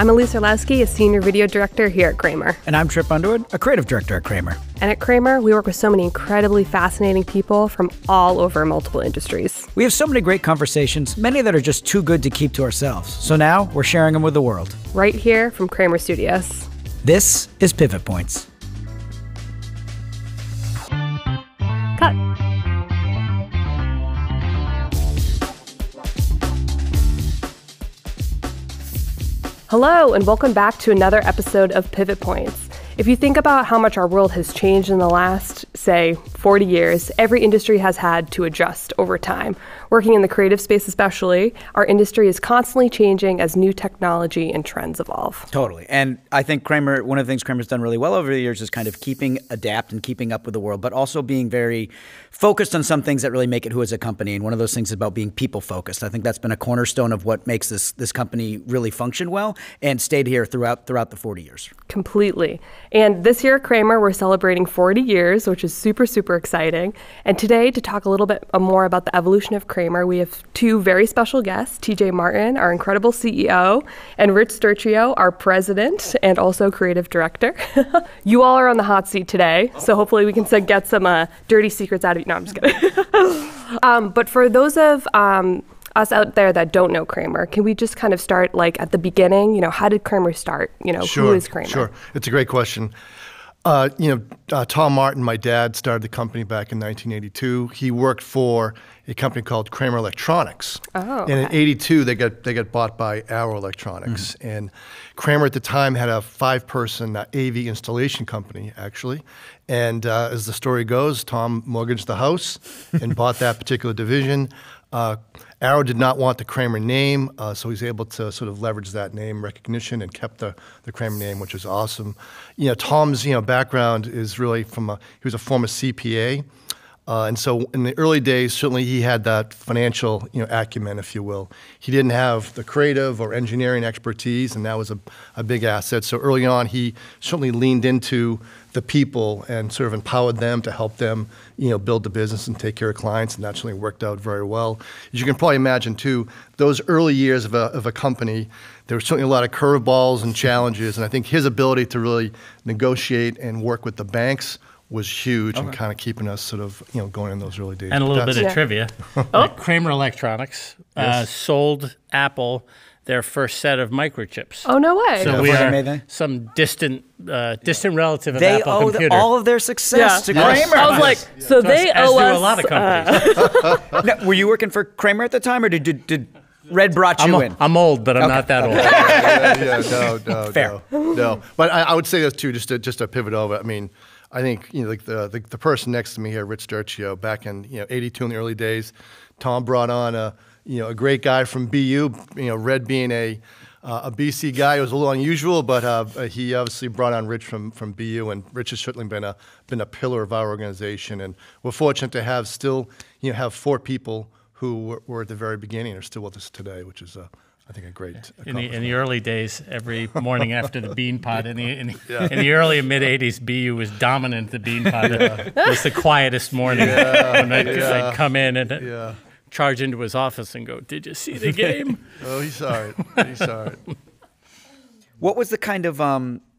I'm Elise Orlowski, a senior video director here at Cramer. And I'm Tripp Underwood, a creative director at Cramer. And at Cramer, we work with so many incredibly fascinating people from all over multiple industries. We have so many great conversations, many that are just too good to keep to ourselves. So now we're sharing them with the world. Right here from Cramer Studios. This is Pivot Points. Cut. Hello, and welcome back to another episode of Pivot Points. If you think about how much our world has changed in the last, say, 40 years, every industry has had to adjust over time. Working in the creative space especially, our industry is constantly changing as new technology and trends evolve. Totally. And I think Cramer, one of the things Cramer's done really well over the years is kind of adapt and keeping up with the world, but also being very focused on some things that really make it who is a company. And one of those things is about being people focused. I think that's been a cornerstone of what makes this company really function well and stayed here throughout the 40 years. Completely. And this year at Cramer, we're celebrating 40 years, which is super, super exciting. And today, to talk a little bit more about the evolution of Cramer, we have two very special guests, TJ Martin, our incredible CEO, and Rich Sturchio, our president and also creative director. You all are on the hot seat today, so hopefully we can get some dirty secrets out of you. No, I'm just kidding. But for those of us out there that don't know Cramer, can we just kind of start at the beginning? How did Cramer start? Who is Cramer? Sure, it's a great question. Tom Martin, my dad, started the company back in 1982. He worked for a company called Cramer Electronics. Oh, okay. And in '82, they got bought by Arrow Electronics. Mm-hmm. And Cramer at the time had a 5-person AV installation company, actually. And as the story goes, Tom mortgaged the house and bought that particular division. Arrow did not want the Cramer name, so he's able to sort of leverage that name recognition and kept the Cramer name, which is awesome. Tom's background is really he was a former CPA, and so in the early days, certainly he had that financial acumen, if you will. He didn't have the creative or engineering expertise, and that was a big asset. So early on, he certainly leaned into the people and sort of empowered them to help them, build the business and take care of clients, and that certainly worked out very well. As you can probably imagine, too, those early years of a company, there were certainly a lot of curveballs and challenges, and I think his ability to really negotiate and work with the banks was huge and kind of keeping us sort of, going in those early days. And a little bit of trivia. Cramer Electronics sold Apple their first set of microchips. Oh, no way. So we are some distant relative of Apple Computer. They owe all of their success to Cramer. I was like, so they owe us. As do a lot of companies. Now, were you working for Cramer at the time, or did Red brought you in? I'm old, but I'm not that old. No. But I would say this, too, just to pivot over. I mean, I think the person next to me here, Rich Sturchio, back in '82 in the early days, Tom brought on a great guy from BU. Red being a BC guy, it was a little unusual, but he obviously brought on Rich from BU, and Rich has certainly been a pillar of our organization, and we're fortunate to have 4 people who were at the very beginning and are still with us today, which is I think a great accomplishment. In the early days, every morning after the bean pod, in the early and mid '80s, BU was dominant. The bean pod it was the quietest morning. When I'd come in and charge into his office and go, "Did you see the game?" Oh, he saw it. What was the kind of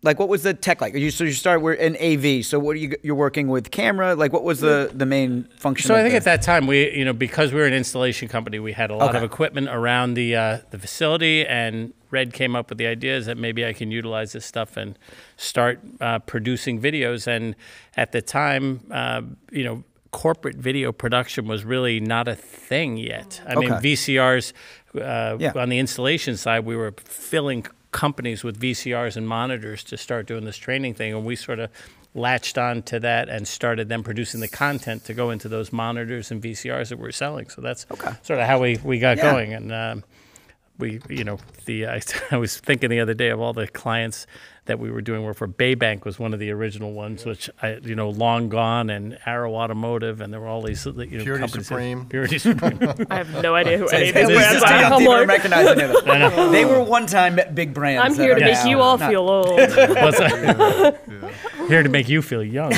what was the tech like? So you started in AV. So what you're working with camera? What was the main function? So I think at that time we because we were an installation company, we had a lot of equipment around the facility, and Red came up with the ideas that maybe I can utilize this stuff and start producing videos. And at the time, corporate video production was really not a thing yet. I mean, VCRs on the installation side, we were filling companies with VCRs and monitors to start doing this training thing, and we sort of latched on to that and started then producing the content to go into those monitors and VCRs that we're selling. So that's sort of how we got going. And I was thinking the other day of all the clients that we were doing work for. Baybank was one of the original ones, which long gone, and Arrow Automotive, and there were all these Purity companies. Supreme. Purity Supreme. I have no idea who any of these brands are. I'm not recognizing them. They were one-time big brands. I'm here to make you all feel old. Here to make you feel young.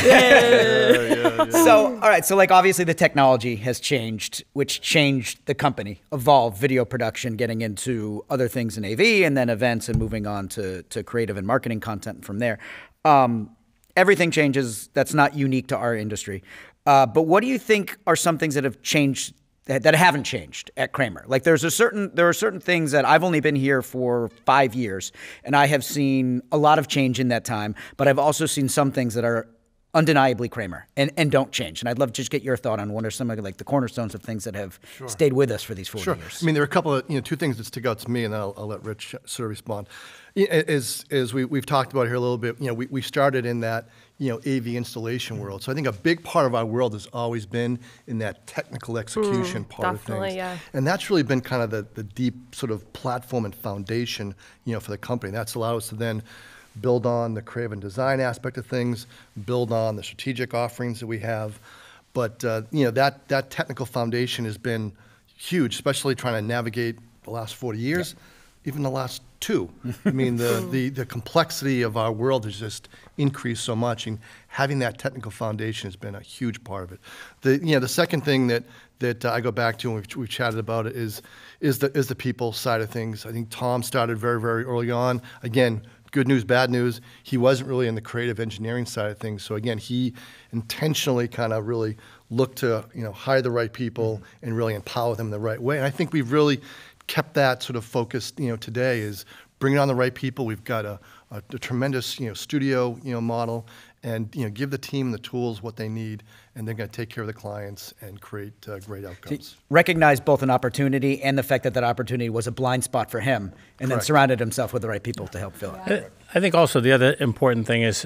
So, all right. So, like, obviously the technology has changed, which changed the company, evolved video production, getting into other things in AV and then events and moving on to creative and marketing content from there. Everything changes. That's not unique to our industry. But what do you think are some things that have changed that haven't changed at Cramer? Like there are certain things that I've only been here for 5 years, and I have seen a lot of change in that time, but I've also seen some things that are undeniably Cramer and don't change. And I'd love to just get your thought on what are some of like the cornerstones of things that have stayed with us for these 40 years. I mean, there are a couple of, two things that stick out to me, and then I'll let Rich sort of respond. As we've talked about here a little bit, we started in that, AV installation world. So I think a big part of our world has always been in that technical execution part of things. Yeah. And that's really been kind of the deep sort of platform and foundation, for the company. That's allowed us to then build on the creative and design aspect of things, build on the strategic offerings that we have. But, that technical foundation has been huge, especially trying to navigate the last 40 years, even the last 2. I mean, the complexity of our world has just increased so much, and having that technical foundation has been a huge part of it. The second thing that I go back to, and we've chatted about it, is the people side of things. I think Tom started very, very early on. Again, good news, bad news, he wasn't really in the creative engineering side of things. So again, he intentionally kind of really looked to, hire the right people and really empower them the right way. And I think we've really kept that sort of focused, today, is bringing on the right people. We've got a tremendous, studio, model, and, give the team the tools, what they need, and they're going to take care of the clients and create great outcomes. Recognize both an opportunity and the fact that that opportunity was a blind spot for him, and then surrounded himself with the right people to help fill it. I think also the other important thing is,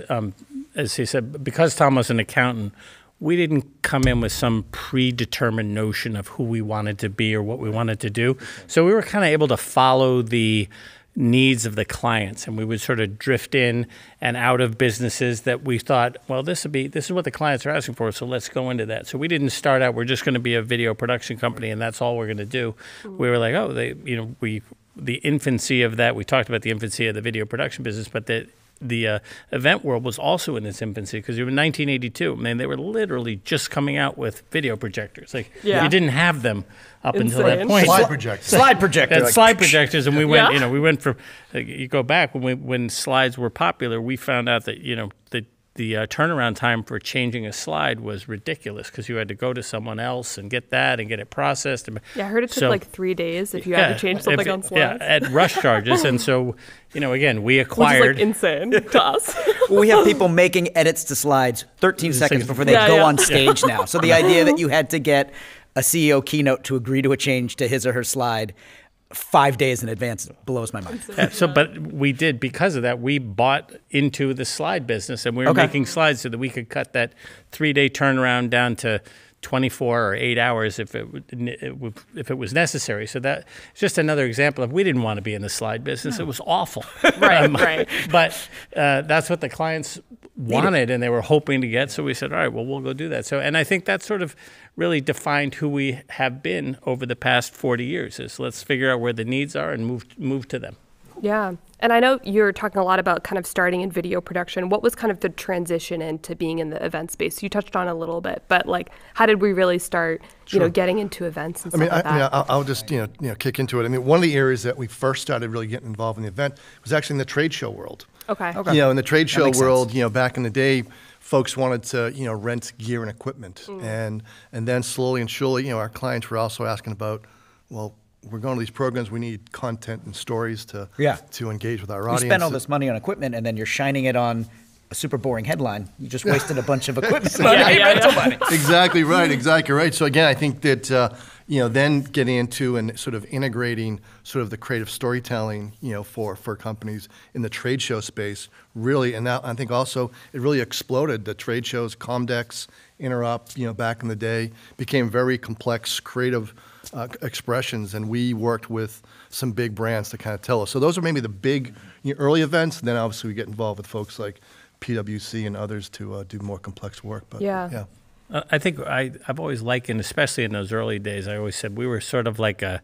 as he said, because Tom was an accountant, we didn't come in with some predetermined notion of who we wanted to be or what we wanted to do. So we were kind of able to follow the needs of the clients, and we would sort of drift in and out of businesses that we thought, well, this is what the clients are asking for, so let's go into that. So we didn't start out, we're just going to be a video production company and that's all we're going to do. We were like, oh, the infancy of that, we talked about the infancy of the video production business, but the event world was also in its infancy, because in 1982, they were literally just coming out with video projectors. Like, you didn't have them up until that point. Slide projectors. Slide projectors. Slide projectors, and we went. We went from. You go back when slides were popular. We found out that the turnaround time for changing a slide was ridiculous, because you had to go to someone else and get that and get it processed. Yeah, I heard it took like 3 days if you had to change something on slides. Yeah, at rush charges. And so, again, we acquired. Which is like insane to us. We have people making edits to slides 13 seconds before they go on stage now. So the idea that you had to get a CEO keynote to agree to a change to his or her slide 5 days in advance blows my mind. But we did, because of that, we bought into the slide business, and we were making slides so that we could cut that 3-day turnaround down to 24 or 8 hours if it was necessary. So that's just another example of, we didn't want to be in the slide business. It was awful. Right. But that's what the clients wanted and they were hoping to get. So we said, all right, well, we'll go do that. So, and I think that sort of really defined who we have been over the past 40 years, is let's figure out where the needs are and move to them. Yeah. And I know you're talking a lot about kind of starting in video production. What was kind of the transition into being in the event space? You touched on it a little bit, but like, how did we really start, getting into events and stuff like that? I'll just, kick into it. I mean, one of the areas that we first started really getting involved in the event was actually in the trade show world. Okay. In the trade show world, back in the day, folks wanted to, rent gear and equipment. And then slowly and surely, our clients were also asking about, well, we're going to these programs, we need content and stories to engage with our audience. You spend all this money on equipment, and then you're shining it on a super boring headline. You just wasted a bunch of equipment money. Money. Exactly right. So again, I think that, then getting into and sort of integrating sort of the creative storytelling, for companies in the trade show space, really, and now I think also it really exploded. The trade shows, Comdex, Interop, back in the day, became very complex, creative expressions, and we worked with some big brands to kind of tell us. So those are maybe the big early events, and then obviously we get involved with folks like PwC and others to do more complex work. But yeah. I think I've always likened, especially in those early days, I always said we were sort of like a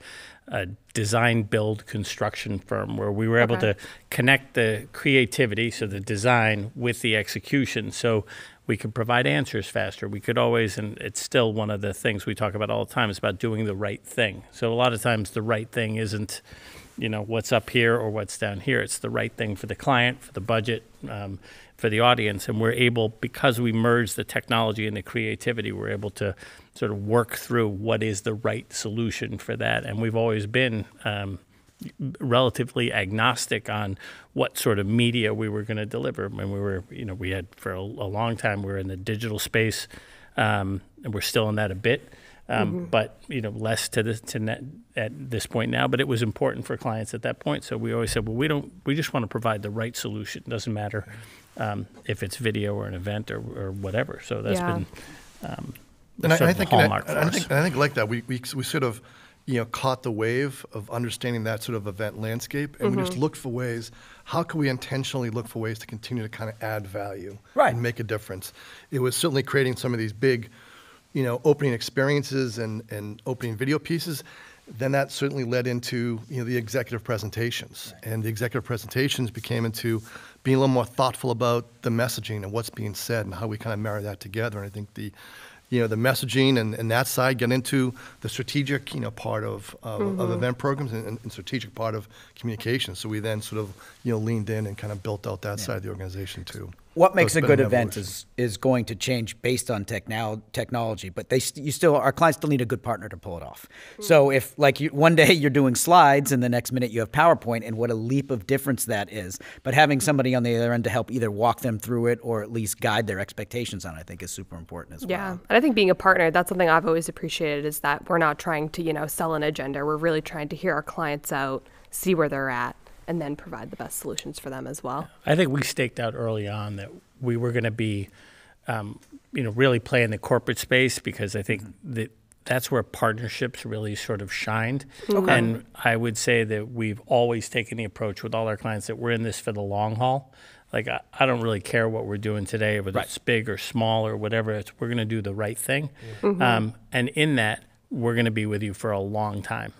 design, build, construction firm, where we were able to connect the creativity, so the design, with the execution. So We could provide answers faster. We could always, and it's still one of the things we talk about all the time, is about doing the right thing. So a lot of times the right thing isn't, what's up here or what's down here. It's the right thing for the client, for the budget, for the audience. And we're able, because we merge the technology and the creativity, we're able to sort of work through what is the right solution for that. And we've always been relatively agnostic on what sort of media we were going to deliver. When we were, we had for a long time, we were in the digital space, and we're still in that a bit, but less to net at this point now. But it was important for clients at that point, so we always said, well, we just want to provide the right solution. It doesn't matter if it's video or an event or whatever. So that's been I think like that we sort of caught the wave of understanding that sort of event landscape, and we just looked for ways. How can we intentionally look for ways to continue to kind of add value and make a difference? It was certainly creating some of these big, opening experiences and opening video pieces. Then that certainly led into the executive presentations, and the executive presentations became into being a little more thoughtful about the messaging and what's being said and how we kind of marry that together. And I think the messaging and that side get into the strategic, part of event programs and strategic part of communication. So we then sort of, leaned in and kind of built out that side of the organization too. What makes a good event is going to change based on technology, but our clients still need a good partner to pull it off. So if one day you're doing slides and the next minute you have PowerPoint, and what a leap of difference that is. But having somebody on the other end to help either walk them through it or at least guide their expectations on it, I think is super important as well. Yeah, and I think being a partner, that's something I've always appreciated, is that we're not trying to, sell an agenda. We're really trying to hear our clients out, see where they're at, and then provide the best solutions for them as well. I think we staked out early on that we were going to be, really play in the corporate space, because I think that's where partnerships really sort of shined. Okay. And I would say that we've always taken the approach with all our clients that we're in this for the long haul. Like, I don't really care what we're doing today, whether it's big or small or whatever. We're going to do the right thing. And in that, we're going to be with you for a long time.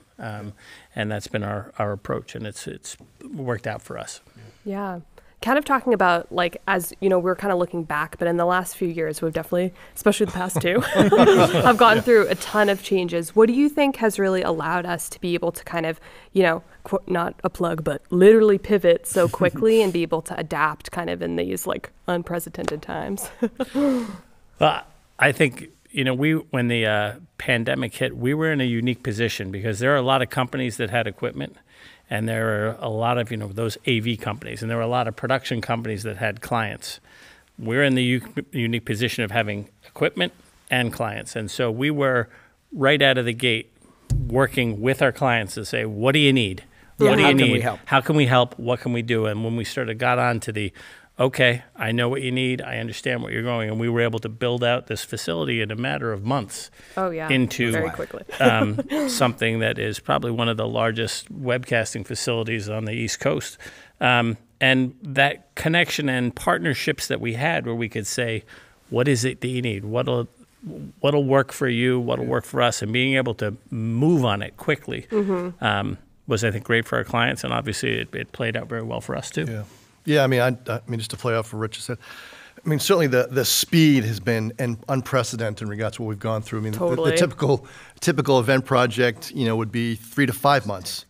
And that's been our approach, and it's worked out for us. Yeah. Kind of talking about, as we're kind of looking back, but in the last few years, we've definitely, especially the past two, have gone through a ton of changes. What do you think has really allowed us to be able to kind of, not a plug, but literally pivot so quickly and be able to adapt kind of in these unprecedented times? Well, I think, when the pandemic hit, we were in a unique position, because there are a lot of companies that had equipment, and there are a lot of, those AV companies, and there were a lot of production companies that had clients. We're in the unique position of having equipment and clients. And so we were right out of the gate working with our clients to say, what do you need? What do you need? Can we help? How can we help? What can we do? And when we got on to the, okay, I know what you need, I understand what you're going, and we were able to build out this facility in a matter of months. Into very quickly. Something that is probably one of the largest webcasting facilities on the East Coast. And that connection and partnerships that we had, where we could say, what is it that you need? What'll work for you? What'll work for us? And being able to move on it quickly was, I think, great for our clients, and obviously it played out very well for us too. Yeah. Yeah, I mean, just to play off what Rich said, certainly the speed has been unprecedented in regards to what we've gone through. I mean, totally. the typical event project, would be 3 to 5 months.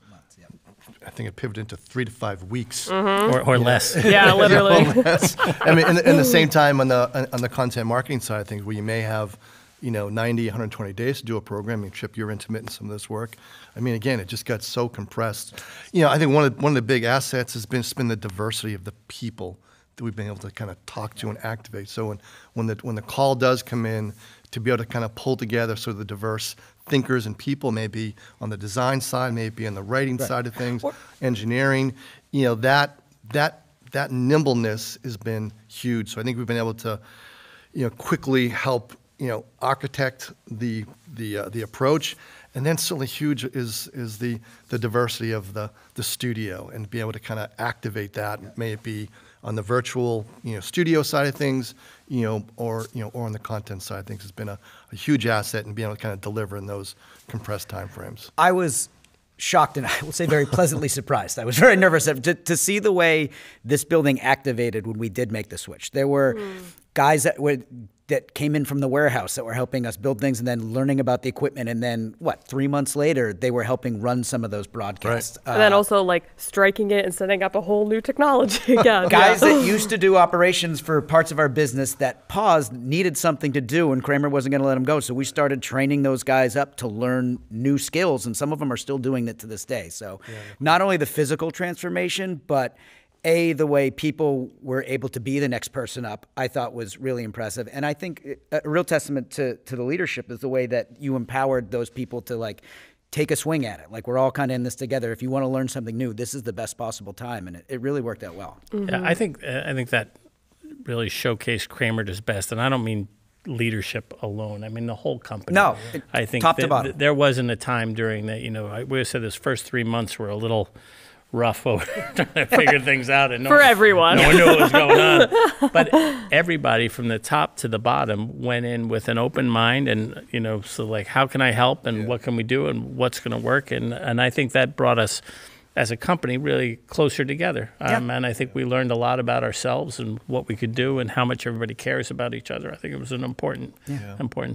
I think it pivoted into 3 to 5 weeks, or less. Yeah, literally. Or less. I mean, in the same time on the content marketing side of things, where you may have 90, 120 days to do a program. I mean, Tripp, you're intimate in some of this work. I mean, again, it just got so compressed. I think one of the big assets has been the diversity of the people that we've been able to kind of talk to and activate. So when the call does come in, to be able to kind of pull together sort of the diverse thinkers and people, maybe on the design side, maybe on the writing side of things, engineering, that nimbleness has been huge. So I think we've been able to, quickly help architect the approach, and then certainly huge is the diversity of the studio, and be able to kind of activate that. May it be on the virtual studio side of things, or on the content side of things, has been a huge asset, and being able to kind of deliver in those compressed time frames. I was shocked, and I will say very pleasantly surprised. I was very nervous to see the way this building activated when we did make the switch. There were guys that came in from the warehouse that were helping us build things and then learning about the equipment. And then 3 months later, they were helping run some of those broadcasts. Right. And then also like striking it and setting up a whole new technology again. Guys that used to do operations for parts of our business that paused needed something to do, and Cramer wasn't going to let them go. So we started training those guys up to learn new skills, and some of them are still doing it to this day. So not only the physical transformation, but the way people were able to be the next person up, I thought was really impressive. And I think a real testament to the leadership is the way that you empowered those people to like take a swing at it. Like, we're all kind of in this together. If you want to learn something new, this is the best possible time. And it really worked out well. Mm-hmm. Yeah, I think that really showcased Cramer at his best. And I don't mean leadership alone. I mean the whole company. No, I think top to bottom. There wasn't a time during that, we said those first 3 months were a little rough over trying to figure things out, and everyone. No one knew what was going on. But everybody from the top to the bottom went in with an open mind, and so like, how can I help, and what can we do, and what's going to work, and I think that brought us as a company really closer together. And I think we learned a lot about ourselves and what we could do and how much everybody cares about each other. I think it was an important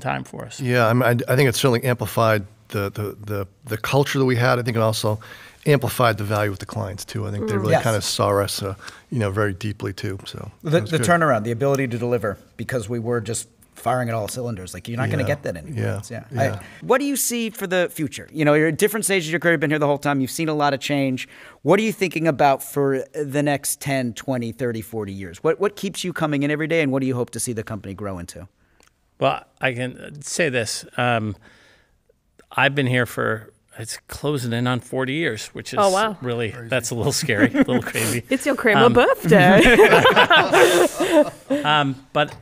time for us. Yeah, I think it certainly amplified the culture that we had. I think it also amplified the value with the clients too. I think they really kind of saw us, very deeply too. So the turnaround, the ability to deliver, because we were just firing at all cylinders. Like, you're not going to get that anymore. What do you see for the future? You're at different stages of your career. You've been here the whole time. You've seen a lot of change. What are you thinking about for the next 10, 20, 30, 40 years? What keeps you coming in every day, and what do you hope to see the company grow into? Well, I can say this. I've been here it's closing in on 40 years, which is really, that's a little scary, a little crazy. It's your Cramer birthday. But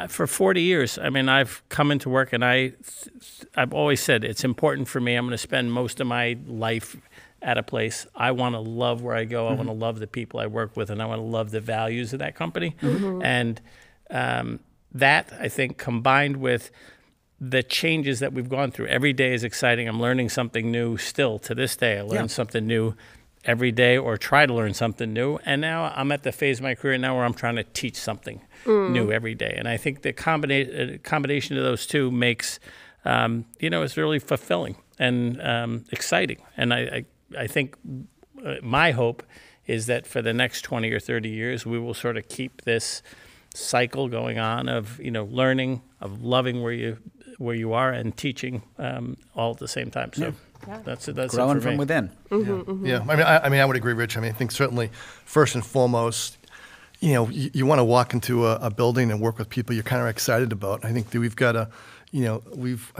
for 40 years, I mean, I've come into work, and I've always said it's important for me. I'm going to spend most of my life at a place. I want to love where I go. I want to love the people I work with, and I want to love the values of that company. And that, I think, combined with the changes that we've gone through. Every day is exciting. I'm learning something new still to this day. I learn something new every day, or try to learn something new. And now I'm at the phase of my career now where I'm trying to teach something new every day. And I think the combination of those two makes, it's really fulfilling and exciting. And I think my hope is that for the next 20 or 30 years, we will sort of keep this cycle going on of, learning, of loving where you are, and teaching all at the same time. So that's growing from within. Yeah. I mean, I would agree, Rich. I mean, I think certainly first and foremost, you want to walk into a building and work with people you're kind of excited about. I think that we've got I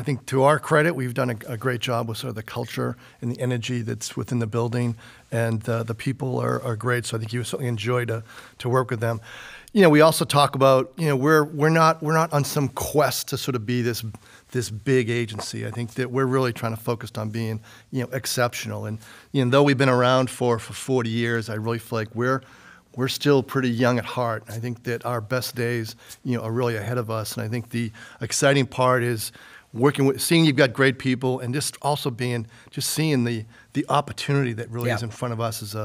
think to our credit, we've done a great job with sort of the culture and the energy that's within the building, and the people are great. So I think you certainly enjoy to work with them. We also talk about, we're not on some quest to sort of be this big agency. I think that we're really trying to focus on being, exceptional. And though we've been around for 40 years, I really feel like we're still pretty young at heart. I think that our best days, are really ahead of us. And I think the exciting part is seeing you've got great people, and just also seeing the opportunity that really is in front of us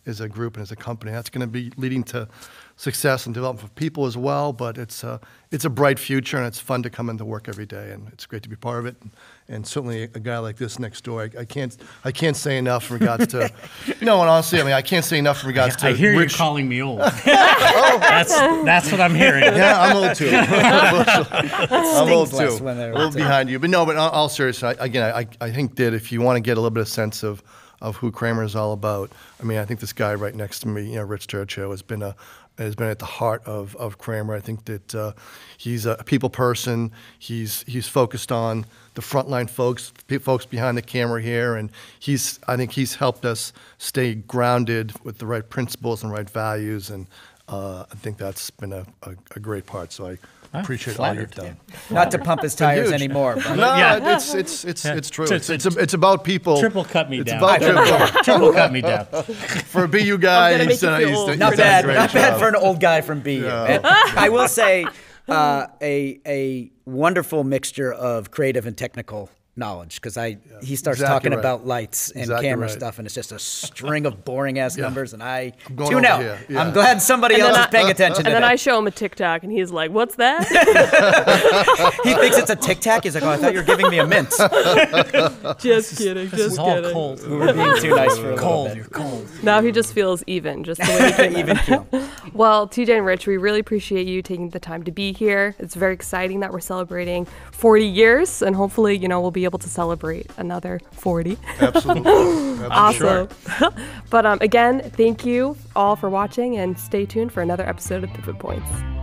as a group and as a company. That's going to be leading to success and development for people as well, but it's a bright future, and it's fun to come into work every day, and it's great to be part of it. And certainly a guy like this next door, I can't say enough in regards to. No, and honestly, I can't say enough in regards to. I hear you calling me old. That's what I'm hearing. Yeah, I'm old too. I'm old too. A little behind you, but all seriousness, I think that if you want to get a little bit of sense of who Cramer is all about, I think this guy right next to me, Rich Sturchio, has been at the heart of Cramer. I think that he's a people person. He's focused on the frontline folks behind the camera here, and I think he's helped us stay grounded with the right principles and right values, and I think that's been a great part. So I appreciate all you've done. Not to pump his tires anymore. But. No, it's true. It's about people. Triple cut me down. It's about triple cut me down. For a BU guy, he's done a not great bad job. for an old guy from BU. Yeah. I will say a wonderful mixture of creative and technical knowledge because he starts Exactly talking right. about lights and Exactly camera right. stuff, and it's just a string of boring ass numbers, and I going tune over out. here. Yeah. I'm glad somebody else is paying attention. And then I show him a TikTok, and he's like, "What's that?" He thinks it's a Tic Tac. He's like, "Oh, I thought you were giving me a mint." Just kidding. This is Just all kidding. cold. We were being too nice for a Cold. little You're cold. Now he just feels even, just the way he came bit. Even keel. Well, TJ and Rich, we really appreciate you taking the time to be here. It's very exciting that we're celebrating 40 years, and hopefully, we'll be able to celebrate another 40. Absolutely. Awesome. But again, thank you all for watching, and stay tuned for another episode of Pivot Points.